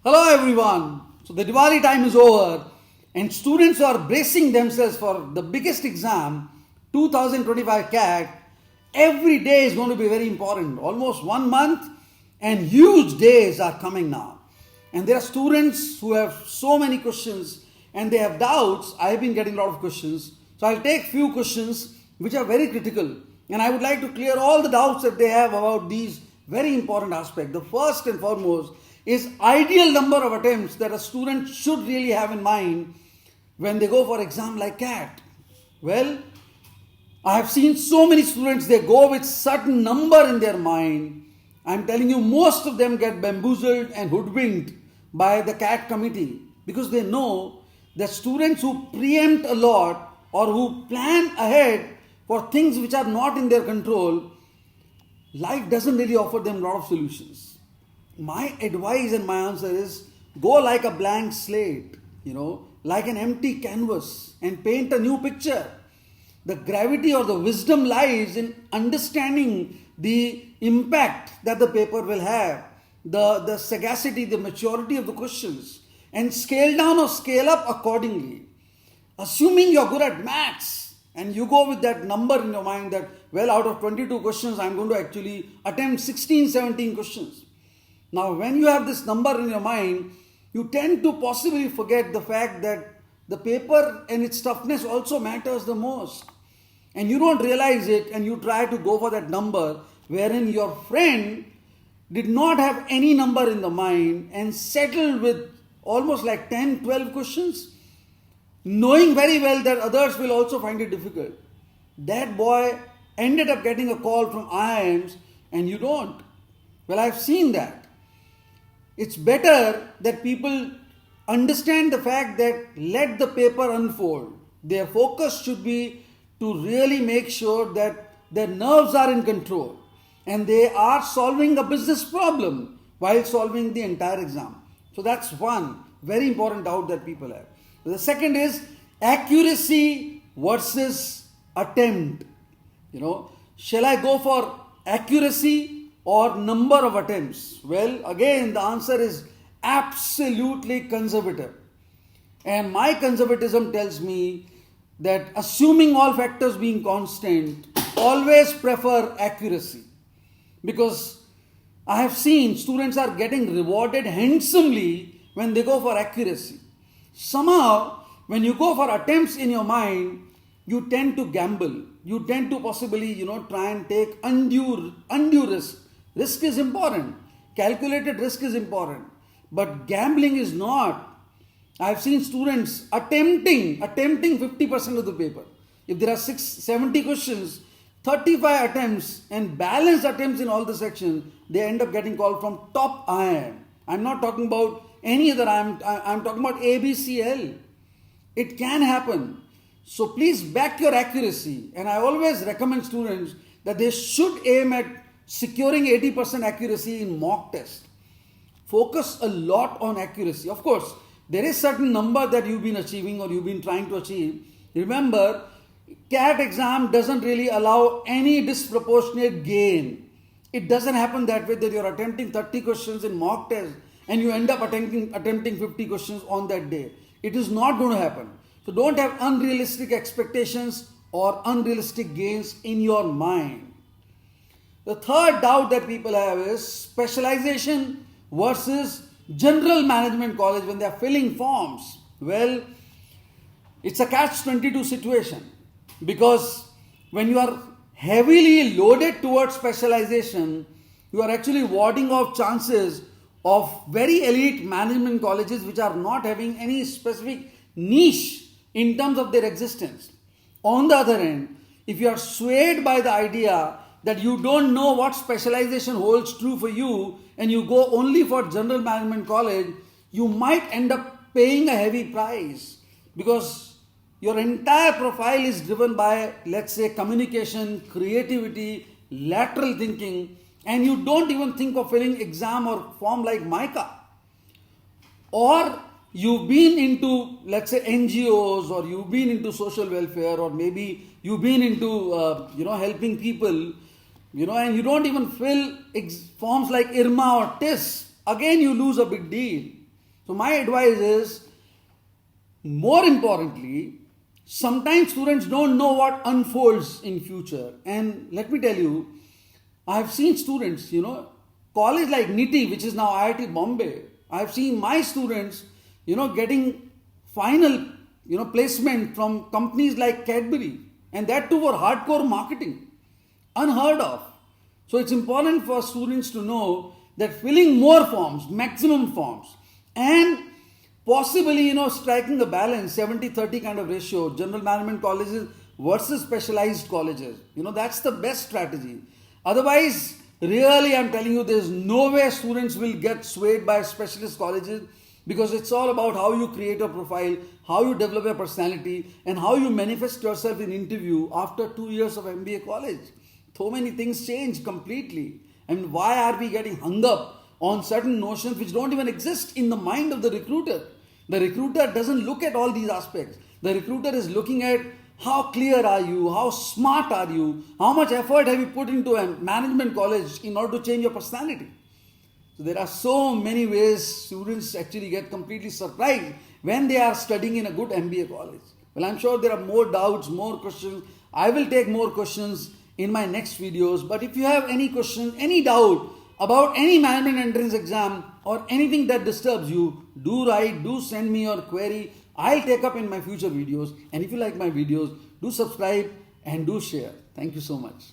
Hello everyone. So the Diwali time is over and students are bracing themselves for the biggest exam, 2025 CAT. Every day is going to be very important. Almost 1 month and huge days are coming now. And there are students who have so many questions and they have doubts. I have been getting a lot of questions. So I'll take few questions which are very critical. And I would like to clear all the doubts that they have about these very important aspects. The first and foremost is ideal number of attempts that a student should really have in mind when they go for exam like CAT. Well, I have seen so many students, they go with certain number in their mind. I'm telling you, most of them get bamboozled and hoodwinked by the CAT committee because they know that students who preempt a lot or who plan ahead for things which are not in their control, life doesn't really offer them a lot of solutions. My advice and my answer is go like a blank slate, like an empty canvas and paint a new picture. The gravity or the wisdom lies in understanding the impact that the paper will have, the sagacity, the maturity of the questions, and scale down or scale up accordingly. Assuming you're good at maths and you go with that number in your mind that, well, out of 22 questions, I'm going to actually attempt 16, 17 questions. Now, when you have this number in your mind, you tend to possibly forget the fact that the paper and its toughness also matters the most. And you don't realize it and you try to go for that number wherein your friend did not have any number in the mind and settled with almost like 10, 12 questions, knowing very well that others will also find it difficult. That boy ended up getting a call from IIMs and you don't. Well, I've seen that. It's better that people understand the fact that let the paper unfold. Their focus should be to really make sure that their nerves are in control and they are solving a business problem while solving the entire exam. So that's one very important doubt that people have. The second is accuracy versus attempt. Shall I go for accuracy or number of attempts? Well, again, the answer is absolutely conservative. And my conservatism tells me that assuming all factors being constant, always prefer accuracy. Because I have seen students are getting rewarded handsomely when they go for accuracy. Somehow, when you go for attempts in your mind, you tend to gamble. You tend to possibly, try and take undue risk. Risk is important. Calculated risk is important. But gambling is not. I've seen students attempting 50% of the paper. If there are 70 questions, 35 attempts and balanced attempts in all the sections, they end up getting called from top IIM. I'm not talking about any other IIM. I'm talking about ABCL. It can happen. So please back your accuracy. And I always recommend students that they should aim at securing 80% accuracy in mock test. Focus a lot on accuracy. Of course, there is certain number that you've been achieving or you've been trying to achieve. Remember, CAT exam doesn't really allow any disproportionate gain. It doesn't happen that way that you're attempting 30 questions in mock test and you end up attempting 50 questions on that day. It is not going to happen. So don't have unrealistic expectations or unrealistic gains in your mind. The third doubt that people have is specialization versus general management college when they are filling forms. Well, it's a catch-22 situation because when you are heavily loaded towards specialization, you are actually warding off chances of very elite management colleges which are not having any specific niche in terms of their existence. On the other hand, if you are swayed by the idea that you don't know what specialization holds true for you and you go only for general management college, you might end up paying a heavy price because your entire profile is driven by, let's say, communication, creativity, lateral thinking, and you don't even think of filling exam or form like MICA. Or you've been into, let's say, NGOs, or you've been into social welfare, or maybe you've been into, helping people, and you don't even fill forms like IRMA or TIS, again you lose a big deal. So my advice is, more importantly, sometimes students don't know what unfolds in future. And let me tell you, I have seen students, college like NITI, which is now IIT Bombay. I have seen my students, getting final, placement from companies like Cadbury, and that too for hardcore marketing. Unheard of. So it's important for students to know that filling more forms, maximum forms, and possibly, striking a balance, 70-30 kind of ratio, general management colleges versus specialized colleges. That's the best strategy. Otherwise, really, I'm telling you, there's no way students will get swayed by specialist colleges, because it's all about how you create a profile, how you develop a personality, and how you manifest yourself in interview after 2 years of MBA college. So many things change completely. And why are we getting hung up on certain notions which don't even exist in the mind of the recruiter? The recruiter doesn't look at all these aspects. The recruiter is looking at how clear are you, how smart are you, how much effort have you put into a management college in order to change your personality. So there are so many ways students actually get completely surprised when they are studying in a good MBA college. Well, I'm sure there are more doubts, more questions. I will take more questions in my next videos. But if you have any questions, any doubt about any management entrance exam or anything that disturbs you, do write, do send me your query. I'll take up in my future videos. And if you like my videos, do subscribe and do share. Thank you so much.